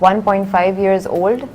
1.5 years old।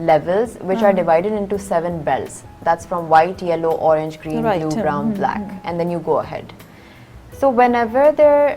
levels which are divided into 7 belts. That's from white, yellow, orange, green, blue, brown, black, and then you go ahead. So whenever there,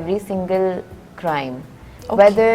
every single crime. Whether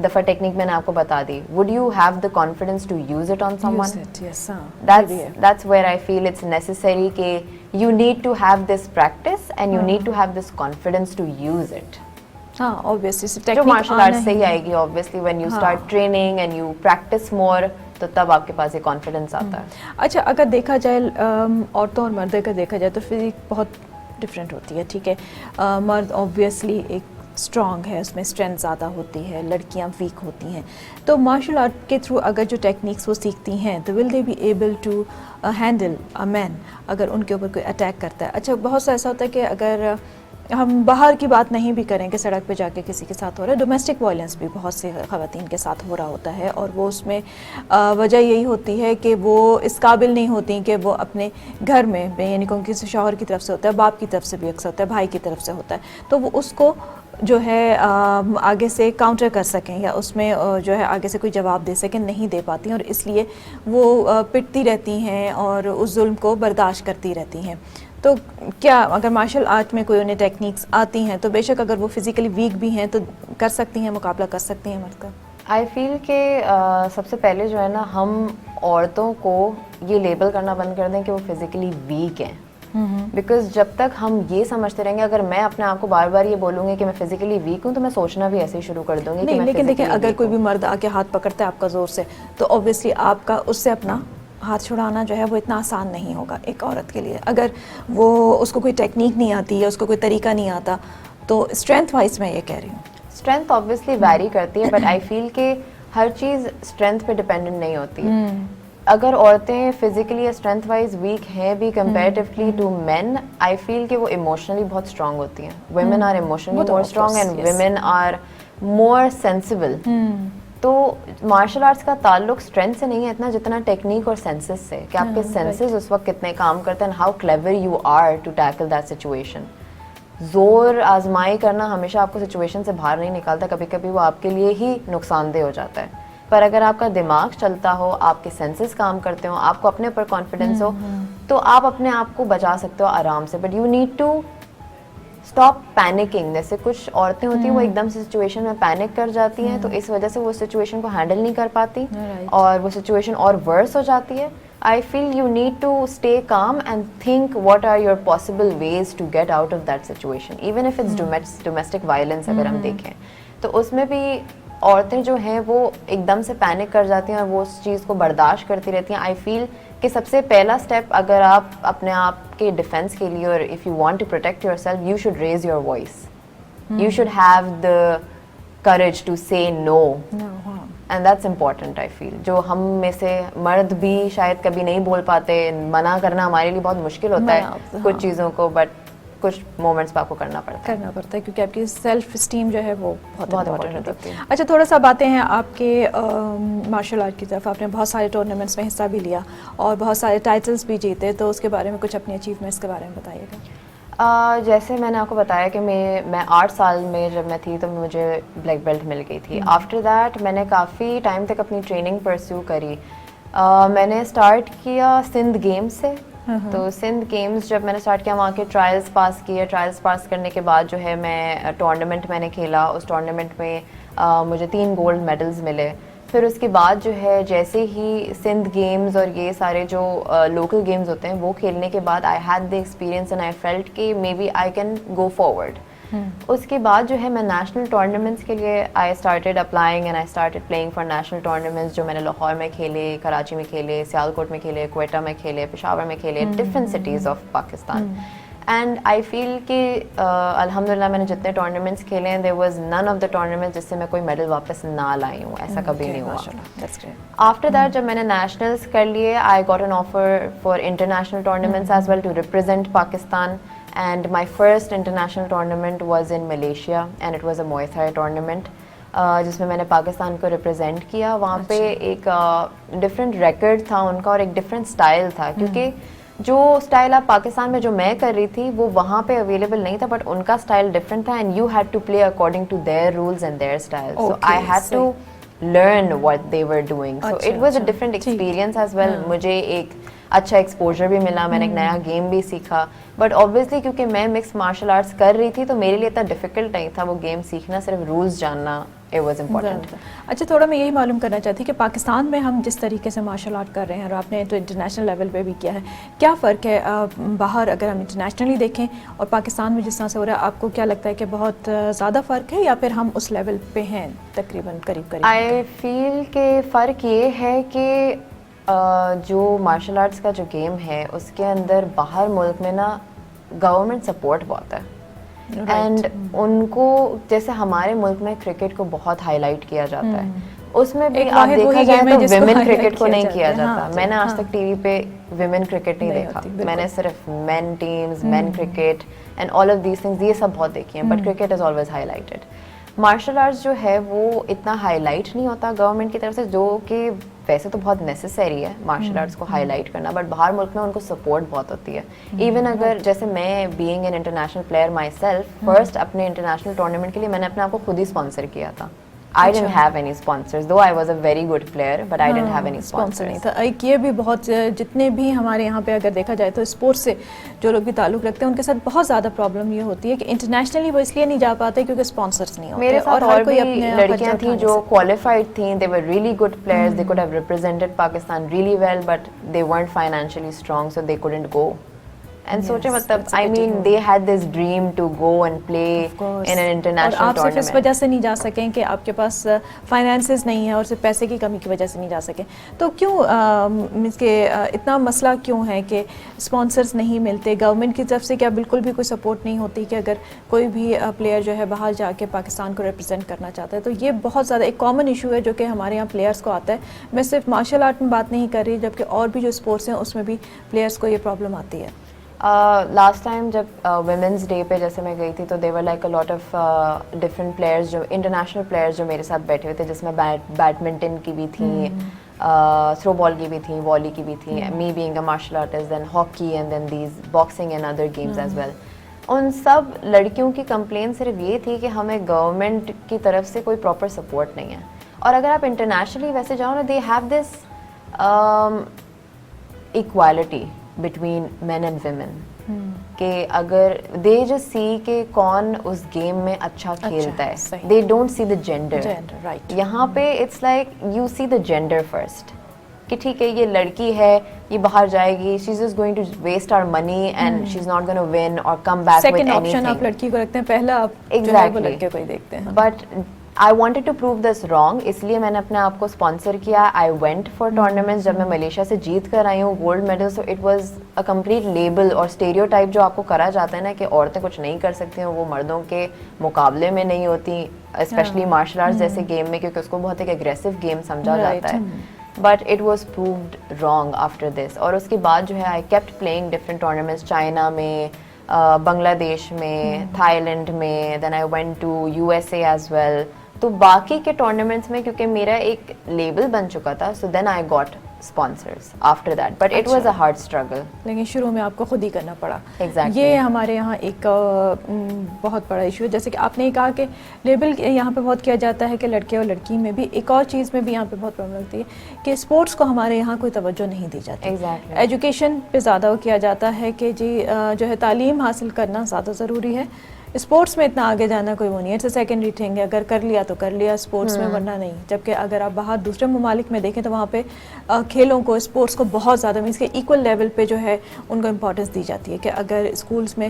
دفعہ technique میں نے آپ کو بتا دی, would you have the confidence to use it on someone? Use it, yes, That's where I feel it's necessary کہ you need to have this practice and you need to have this confidence to use it. ہاں obviously جو martial art سے ہی آئے گی obviously when you start training and you practice more, تو تب آپ کے پاس یہ کانفیڈنس آتا ہے. اچھا اگر دیکھا جائے عورتوں اور مردوں کا دیکھا جائے تو فزیک بہت ڈفرینٹ ہوتی ہے, ٹھیک ہے. مرد اوبویسلی ایک اسٹرانگ ہے, اس میں اسٹرینتھ زیادہ ہوتی ہے, لڑکیاں ویک ہوتی ہیں. تو مارشل آرٹ کے تھرو اگر جو ٹیکنیکس وہ سیکھتی ہیں تو will they be able to handle a man اگر ان کے اوپر کوئی اٹیک کرتا ہے. اچھا بہت سا ایسا ہوتا ہے کہ اگر ہم باہر کی بات نہیں بھی کریں کہ سڑک پہ جا کے کسی کے ساتھ ہو رہا ہے, ڈومیسٹک وائلنس بھی بہت سے خواتین کے ساتھ ہو رہا ہوتا ہے, اور وہ اس میں وجہ یہی ہوتی ہے کہ وہ اس قابل نہیں ہوتی کہ وہ اپنے گھر میں یعنی کہ کسی شوہر کی طرف سے ہوتا ہے, باپ کی طرف سے بھی اکثر ہوتا ہے, بھائی کی طرف سے ہوتا ہے, تو وہ اس کو جو ہے آگے سے کاؤنٹر کر سکیں یا اس میں جو ہے آگے سے کوئی جواب دے سکیں, نہیں دے پاتی ہیں, اور اس لیے وہ پٹتی رہتی ہیں اور اس ظلم کو برداشت کرتی رہتی ہیں. تو کیا اگر مارشل آرٹ میں کوئی انہیں ٹیکنیکس آتی ہیں تو بے شک اگر وہ فزیکلی ویک بھی ہیں تو کر سکتی ہیں, مقابلہ کر سکتی ہیں مرد کا؟ آئی فیل کہ سب سے پہلے جو ہے نا ہم عورتوں کو یہ لیبل کرنا بند کر دیں کہ وہ فزیکلی ویک ہیں, بیکاز جب تک ہم یہ سمجھتے رہیں گے, اگر میں اپنے آپ کو بار بار یہ بولوں گی کہ میں فزیکلی ویک ہوں تو میں سوچنا بھی ایسے ہی شروع کر دوں گی. نہیں لیکن دیکھیں اگر کوئی بھی مرد آ کے ہاتھ پکڑتا ہے آپ کا زور سے تو اوبویسلی آپ کا اس سے اپنا ہاتھ چھڑانا جو ہے وہ اتنا آسان نہیں ہوگا ایک عورت کے لیے. اگر وہ اس کو کوئی ٹیکنیک نہیں آتی ہے, اس کو کوئی طریقہ نہیں آتا, تو اسٹرینتھ وائز میں یہ کہہ رہی ہوں. اسٹرینتھ آبویسلی ویری کرتی ہے, بٹ آئی فیل کہ ہر چیز اسٹرینتھ پہ ڈپینڈنٹ نہیں ہوتی. اگر عورتیں فزیکلی یا اسٹرینتھ وائز ویک ہیں بھی comparatively to main, I feel کہ وہ ایموشنلی بہت اسٹرانگ ہوتی ہیں. Women are emotionally more strong and women are more sensible. تو مارشل آرٹس کا تعلق اسٹرینتھ سے نہیں ہے اتنا جتنا ٹیکنیک اور سینسز سے, کہ آپ کے سینسز اس وقت کتنے کام کرتے ہیں, how clever you are to tackle that situation. زور آزمائی کرنا ہمیشہ آپ کو سچویشن سے باہر نہیں نکالتا, کبھی کبھی وہ آپ کے لیے ہی نقصان دہ ہو جاتا ہے. پر اگر آپ کا دماغ چلتا ہو, آپ کے سینسز کام کرتے ہوں, آپ کو اپنے اوپر کانفیڈنس ہو, تو آپ اپنے آپ کو بچا سکتے ہو آرام سے. But you need to stop panicking. جیسے کچھ عورتیں ہوتی ہیں وہ ایک دم سے سچویشن میں پینک کر جاتی ہیں, تو اس وجہ سے وہ سچویشن کو ہینڈل نہیں کر پاتی اور وہ سچویشن اور ورس ہو جاتی ہے. I feel you need to stay calm and think what are your possible ways to get out of that situation, even if it's domestic violence. اگر ہم دیکھیں تو اس میں بھی عورتیں جو ہیں وہ ایک دم سے پینک کر جاتی ہیں اور وہ اس چیز کو برداشت کرتی رہتی ہیں. آئی فیل کہ سب سے پہلا اسٹیپ اگر آپ اپنے آپ کے ڈیفینس کے لیے, اور if you want to protect yourself, you should raise your voice, you should have the courage to say no. And that's important, I feel. جو ہم میں سے مرد بھی شاید کبھی نہیں بول پاتے, منع کرنا ہمارے لیے بہت مشکل ہوتا ہے کچھ چیزوں کو, بٹ کچھ مومنٹس پہ آپ کو کرنا پڑتا ہے کیونکہ آپ کی سیلف اسٹیم جو ہے وہ بہت امپورٹنٹ ہوتی ہے. اچھا تھوڑا سا باتیں ہیں آپ کے مارشل آرٹ کی طرف. آپ نے بہت سارے ٹورنامنٹس میں حصہ بھی لیا اور بہت سارے ٹائٹلس بھی جیتے, تو اس کے بارے میں کچھ اپنی اچیومنٹس کے بارے میں بتائیے گا. جیسے میں نے آپ کو بتایا کہ میں 8 سال میں جب میں تھی تو مجھے بلیک بیلٹ مل گئی تھی. آفٹر دیٹ میں نے کافی ٹائم تک اپنی ٹریننگ پرسیو کری. میں نے اسٹارٹ کیا سندھ گیمز سے. تو سندھ گیمز جب میں نے اسٹارٹ کیا, وہاں کے ٹرائلس پاس کیے. ٹرائلس پاس کرنے کے بعد جو ہے میں ٹورنامنٹ میں نے کھیلا. اس ٹورنامنٹ میں مجھے 3 گولڈ میڈلز ملے. پھر اس کے بعد جو ہے جیسے ہی سندھ گیمز اور یہ سارے جو لوکل گیمز ہوتے ہیں وہ کھیلنے کے بعد I had the experience and I felt کہ maybe I can go forward. اس کے بعد جو ہے میں نیشنل ٹورنامنٹس کے لیے I started applying and I started playing for national tournaments, جو میں نے لاہور میں کھیلے, کراچی میں کھیلے, سیالکوٹ میں کھیلے, کوئٹہ میں کھیلے, پشاور میں کھیلے, different cities of Pakistan. And I feel کہ الحمد للہ میں نے جتنے ٹورنامنٹس کھیلے ہیں, there was none of the tournament جس سے میں کوئی میڈل واپس نہ لائی ہوں, ایسا کبھی نہیں ہوا. آفٹر دیٹ جب میں نے نیشنلس کر لیے, I got an offer for international tournaments as well to represent Pakistan. And my first international tournament was in Malaysia and it was a muay Thai tournament, جس میں نے پاکستان کو ریپرزینٹ کیا. وہاں پہ ایک ڈفرینٹ ریکارڈ تھا ان کا اور ایک ڈفرینٹ اسٹائل تھا, کیونکہ جو اسٹائل آپ پاکستان میں جو میں کر رہی تھی وہ وہاں پہ اویلیبل نہیں تھا, بٹ ان کا اسٹائل ڈفرینٹ تھا and you had to play according to their rules and their style. So I had to learn what they were doing. So it was a different experience as well. مجھے ایک اچھا exposure بھی ملا, میں نے ایک نیا گیم بھی سیکھا. بٹ اوبویسلی کیونکہ میں مکس مارشل آرٹس کر رہی تھی تو میرے لیے اتنا ڈیفیکلٹ نہیں تھا وہ گیم سیکھنا, صرف رولز جاننا it was important. اچھا تھوڑا میں یہی معلوم کرنا چاہتی کہ پاکستان میں ہم جس طریقے سے مارشل آرٹ کر رہے ہیں اور آپ نے تو انٹرنیشنل لیول پہ بھی کیا ہے, کیا فرق ہے باہر اگر ہم انٹرنیشنلی دیکھیں اور پاکستان میں جس طرح سے ہو رہا ہے, آپ کو کیا لگتا ہے کہ بہت زیادہ فرق ہے یا پھر ہم اس لیول پہ ہیں تقریباً قریب قریب؟ I feel کہ فرق یہ ہے کہ جو مارشل آرٹس کا جو گیم ہے اس کے اندر باہر ملک میں نا گورنمنٹ سپورٹ بہت ہے, اینڈ ان کو جیسے ہمارے ملک میں کرکٹ کو بہت ہائی لائٹ کیا جاتا ہے, اس میں بھی آپ دیکھا جائے تو ویمن کرکٹ کو نہیں کیا جاتا. میں نے آج تک ٹی وی پہ ویمن کرکٹ نہیں دیکھا, میں نے صرف men teams, men cricket and all of these things یہ سب بہت دیکھی ہیں, but cricket is always highlighted. Martial arts جو ہے وہ اتنا ہائی لائٹ نہیں ہوتا گورنمنٹ کی طرف سے, جو کہ ویسے تو بہت نیسسری ہے مارشل آرٹس کو ہائی لائٹ کرنا, بٹ باہر ملک میں ان کو سپورٹ بہت ہوتی ہے. ایون اگر جیسے میں being an international player my self, first اپنے انٹرنیشنل ٹورنامنٹ کے لیے میں نے اپنے آپ کو خود ہی اسپانسر کیا تھا. I didn't have any sponsors, though I was a very good player, but I didn't have any sponsors. نہیں تھا. ایک یہ بھی بہت, جتنے بھی ہمارے یہاں پہ اگر دیکھا جائے تو اسپورٹس سے جو لوگ بھی تعلق رکھتے ہیں ان کے ساتھ بہت زیادہ پرابلم یہ ہوتی ہے کہ انٹرنیشنلی وہ اس لیے نہیں جا پاتے کیونکہ اسپانسرس نہیں ہوتے. میرے ساتھ اور بھی لڑکیاں تھیں جو qualified تھیں, they were really good players, they could have represented Pakistan really well, but they weren't financially strong, so they couldn't go. And سوچے مطلب I mean they had this dream to go and play in an international tournament. اور آپ صرف اس وجہ سے نہیں جا سکیں کہ آپ کے پاس فائنانسز نہیں ہیں اور صرف پیسے کی کمی کی وجہ سے نہیں جا سکیں. تو کیوں مینس کہ اتنا مسئلہ کیوں ہے کہ اسپانسرز نہیں ملتے؟ گورنمنٹ کی طرف سے کیا بالکل بھی کوئی سپورٹ نہیں ہوتی کہ اگر کوئی بھی پلیئر جو ہے باہر جا کے پاکستان کو ریپرزینٹ کرنا چاہتا ہے؟ تو یہ بہت زیادہ ایک کامن ایشو ہے جو کہ ہمارے یہاں پلیئرس کو آتا ہے. میں صرف مارشل آرٹ میں بات نہیں کر رہی, جبکہ اور بھی جو اسپورٹس ہیں اس میں بھی پلیئرس کو یہ پرابلم آتی ہے. لاسٹ ٹائم جب ویمنس ڈے پہ جیسے میں گئی تھی تو there were like a lot of different players, جو انٹرنیشنل پلیئرز جو میرے ساتھ بیٹھے ہوئے تھے, جس میں بیڈمنٹن کی بھی تھیں, تھرو بال کی بھی تھیں, والی کی بھی تھیں, me being a martial artist, then hockey and then these boxing and other games as well. ان سب لڑکیوں کی کمپلین صرف یہ تھی کہ ہمیں گورنمنٹ کی طرف سے کوئی پراپر سپورٹ نہیں ہے. اور اگر آپ انٹرنیشنلی ویسے جاؤ نا, they have this equality between men and women, کہ اگر they just see کہ کون اس گیم میں اچھا کھیلتا ہے, they don't see the gender. یہاں پہ it's like you see the gender first, کہ ٹھیک ہے یہ لڑکی ہے, یہ باہر جائے گی, she's just going to waste our money and she's not going to win or come back with anything. Second option آپ لڑکی کو رکھتے ہیں, پہلا آپ جو ہے وہ لڑکے کو ہی دیکھتے ہیں. But I wanted to prove this wrong, اس لیے میں نے اپنے آپ کو اسپانسر کیا. I went for tournaments. جب میں ملیشیا سے جیت کر آئی ہوں gold medal, so it was a complete label اور stereotype جو آپ کو کرا جاتا ہے نا کہ عورتیں کچھ نہیں کر سکتی ہیں, وہ مردوں کے مقابلے میں نہیں ہوتی, اسپیشلی مارشل آرٹس جیسے گیم میں, کیونکہ اس کو بہت ایک اگریسو گیم سمجھا جاتا ہے. But it was proved wrong after this. اور اس کے بعد جو ہے I kept playing different tournaments, China میں, بنگلہ دیش میں, تھائی لینڈ میں, then I went to USA as well. تو باقی کے ٹورنامنٹس میں کیونکہ میرا ایک لیبل بن چکا تھا, so then I got sponsors after that, but it was a hard struggle. لیکن شروع میں آپ کو خود ہی کرنا پڑا. Exactly. یہ ہمارے یہاں ایک بہت بڑا ایشو ہے. جیسے کہ آپ نے کہا کہ لیبل یہاں پہ بہت کیا جاتا ہے کہ لڑکے اور لڑکی میں بھی, ایک اور چیز میں بھی یہاں پہ بہت پرابلم ہوتی ہے کہ اسپورٹس کو ہمارے یہاں کوئی توجہ نہیں دی جاتی. Exactly. ایجوکیشن پہ زیادہ کیا جاتا ہے کہ جی جو ہے تعلیم حاصل کرنا زیادہ ضروری ہے, اسپورٹس میں اتنا آگے جانا کوئی وہ نہیں ہے, اٹس سیکنڈری تھنگ ہے, اگر کر لیا تو کر لیا اسپورٹس میں, ورنہ نہیں. جبکہ اگر آپ باہر دوسرے ممالک میں دیکھیں تو وہاں پہ کھیلوں کو, اسپورٹس کو بہت زیادہ مینس کہ ایکول لیول پہ جو ہے ان کو امپورٹنس دی جاتی ہے, کہ اگر اسکولس میں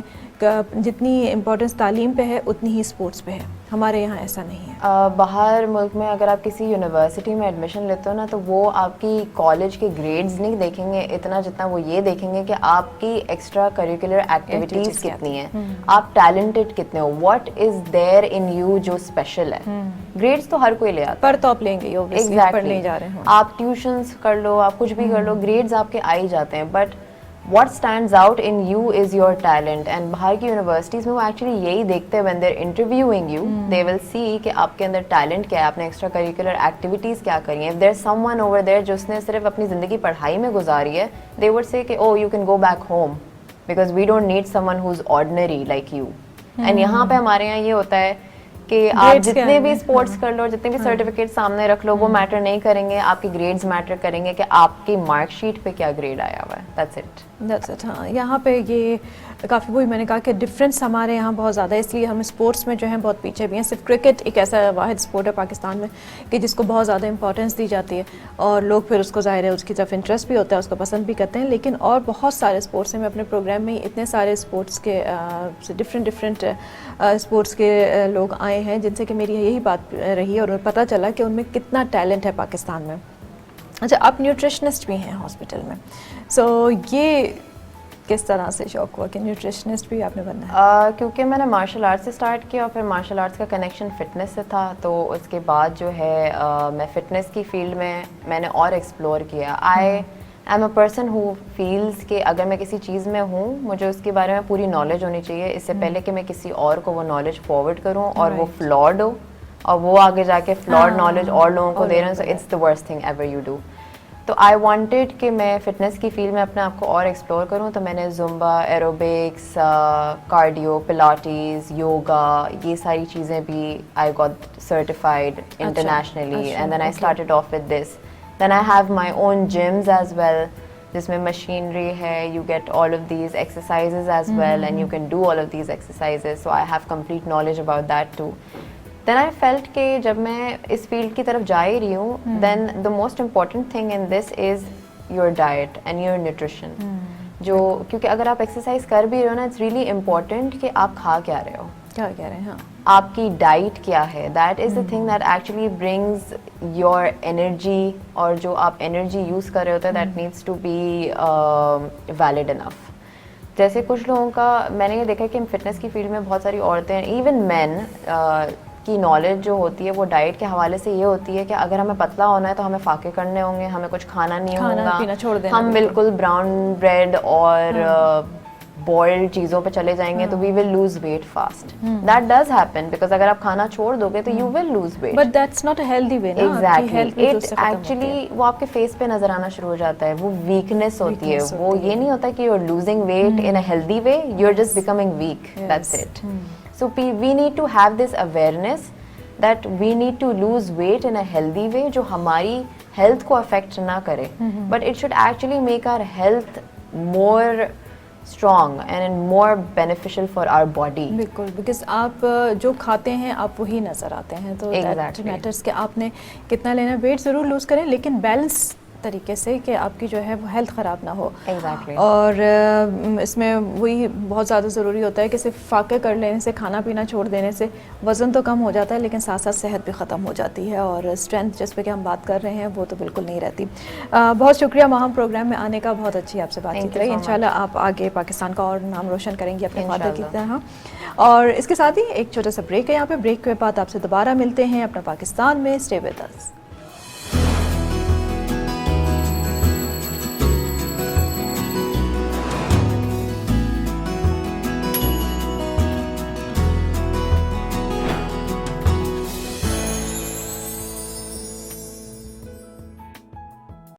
جتنی امپورٹنس تعلیم پہ ہے اتنی ہی اسپورٹس پہ ہے. ہمارے یہاں ایسا نہیں ہے. باہر ملک میں اگر آپ کسی یونیورسٹی میں ایڈمیشن لیتے ہو نا, تو وہ آپ کی کالج کے گریڈز نہیں دیکھیں گے اتنا, جتنا وہ یہ دیکھیں گے کہ آپ کی ایکسٹرا کریکولر ایکٹیویٹیز کتنی ہیں, آپ ٹیلنٹڈ کتنے ہو, what is there in you جو اسپیشل ہے. گریڈز تو ہر کوئی لے آتا ہے, پر تو آپ لیں گے, پڑھنے جا رہے ہیں, آپ ٹیوشنس کر لو, آپ کچھ بھی کر لو, گریڈز آپ کے آ ہی جاتے ہیں. But what stands out in you is your talent. and باہر کی یونیورسٹیز میں وہ ایکچولی یہی دیکھتے ہیں, when they're interviewing you they will see کہ آپ کے اندر ٹیلنٹ کیا ہے, آپ نے ایکسٹرا کریکولر ایکٹیویٹیز کیا کری ہیں. if there's someone over there جو اس نے صرف اپنی زندگی پڑھائی میں گزاری ہے, they would say کہ oh you can go back home because we don't need someone who's ordinary like you. and یہاں پہ ہمارے یہاں یہ ہوتا ہے کہ آپ جتنے بھی اسپورٹس کر لو, جتنے بھی سرٹیفکیٹ سامنے رکھ لو, وہ میٹر نہیں کریں گے, آپ کے گریڈز میٹر کریں گے کہ آپ کی مارک شیٹ پہ کیا گریڈ آیا ہوا ہے. That's it. ہاں, یہاں پہ یہ کافی وہی میں نے کہا کہ ڈفرینس ہمارے یہاں بہت زیادہ ہے, اس لیے ہم اسپورٹس میں جو ہیں بہت پیچھے بھی ہیں. صرف کرکٹ ایک ایسا واحد اسپورٹ ہے پاکستان میں کہ جس کو بہت زیادہ امپورٹنس دی جاتی ہے, اور لوگ پھر اس کو ظاہر ہے اس کی طرف انٹرسٹ بھی ہوتا ہے, اس کو پسند بھی کرتے ہیں. لیکن اور بہت سارے اسپورٹس ہیں. میں اپنے پروگرام میں اتنے سارے اسپورٹس کے ڈفرینٹ اسپورٹس کے لوگ آئے ہیں جن سے کہ میری یہی بات رہی اور پتہ چلا کہ ان میں کتنا ٹیلنٹ ہے پاکستان میں. اچھا, آپ نیوٹریشنسٹ بھی ہیں ہاسپٹل میں, سو یہ کس طرح سے شوق ہوا کہ نیوٹریشنسٹ بھی آپ نے بننا ہے؟ کیونکہ میں نے مارشل آرٹس سے اسٹارٹ کیا, اور پھر مارشل آرٹس کا کنیکشن فٹنس سے تھا, تو اس کے بعد جو ہے میں فٹنس کی فیلڈ میں نے اور ایکسپلور کیا. I am a person who feels کہ اگر میں کسی چیز میں ہوں, مجھے اس کے بارے میں پوری نالج ہونی چاہیے اس سے پہلے کہ میں کسی اور کو وہ نالج فارورڈ کروں اور وہ فلاڈ ہو, اور وہ آگے جا کے فلاڈ نالج اور لوگوں کو دے رہے ہیں. So it's the worst thing ever you do. تو آئی وانٹیڈ کہ میں فٹنس کی فیلڈ میں اپنے آپ کو اور ایکسپلور کروں, تو میں نے Zumba, aerobics, cardio, Pilates, yoga, یہ ساری چیزیں بھی I got certified internationally, and then I started off with this. Then I have my own gyms as well, جس میں مشینری ہے, you get all of these exercises as well, and you can do all of these exercises. So I have complete knowledge about that too. Then I felt کہ جب میں اس field کی طرف جا ہی رہی ہوں, then the most important thing in this is your diet and your nutrition. جو کیونکہ اگر آپ ایکسرسائز کر بھی رہے ہو نا, اٹس ریئلی امپورٹنٹ کہ آپ کھا کیا رہے ہو, کیا کہہ رہے ہیں. ہاں, آپ کی ڈائٹ کیا ہے. That is the thing that actually brings your energy, اور جو آپ انرجی یوز کر رہے ہوتے ہیں that needs to be fuelled enough. جیسے کچھ لوگوں کا میں نے یہ دیکھا کہ فٹنس کی فیلڈ میں بہت ساری عورتیں, ایون مین, کی نالج جو ہوتی ہے وہ ڈائٹ کے حوالے سے یہ ہوتی ہے کہ اگر ہمیں پتلا ہونا ہے تو ہمیں فاقے کرنے ہوں گے, ہمیں کچھ کھانا نہیں ہوگا, ہم بالکل براؤن بریڈ اور بوائلڈ چیزوں پہ چلے جائیں گے, تو we will lose weight fast. That does happen because اگر آپ کھانا چھوڑ دو گے تو you will lose weight. But that's not a healthy way. Exactly, it actually وہ آپ کے فیس پہ نظر آنا شروع ہو جاتا ہے, وہ ویکنیس ہوتی ہے. وہ یہ نہیں ہوتا کہ you are losing weight in a healthy way, you are just becoming weak, that's it. So we need to have this awareness that we need to lose weight in a healthy way جو ہماری health کو affect نہ کرے, but it should actually make our health more strong and more beneficial for our body. بالکل, because آپ جو کھاتے ہیں آپ وہی نظر آتے ہیں, تو that matters کہ آپ نے کتنا لینا. ویٹ ضرور لوز کریں لیکن بیلنس طریقے سے کہ آپ کی جو ہے وہ ہیلتھ خراب نہ ہو. اور اس میں وہی بہت زیادہ ضروری ہوتا ہے کہ صرف فاقے کر لینے سے, کھانا پینا چھوڑ دینے سے وزن تو کم ہو جاتا ہے لیکن ساتھ ساتھ صحت بھی ختم ہو جاتی ہے, اور اسٹرینتھ جس پہ کہ ہم بات کر رہے ہیں وہ تو بالکل نہیں رہتی. بہت شکریہ ماہم پروگرام میں آنے کا, بہت اچھی آپ سے بات چیت رہی. انشاءاللہ آپ آگے پاکستان کا اور نام روشن کریں گی اپنے فادر کی طرح. اور اس کے ساتھ ہی ایک چھوٹا سا بریک ہے یہاں پہ. بریک کے بعد آپ سے دوبارہ ملتے ہیں اپنا پاکستان میں. Stay with us.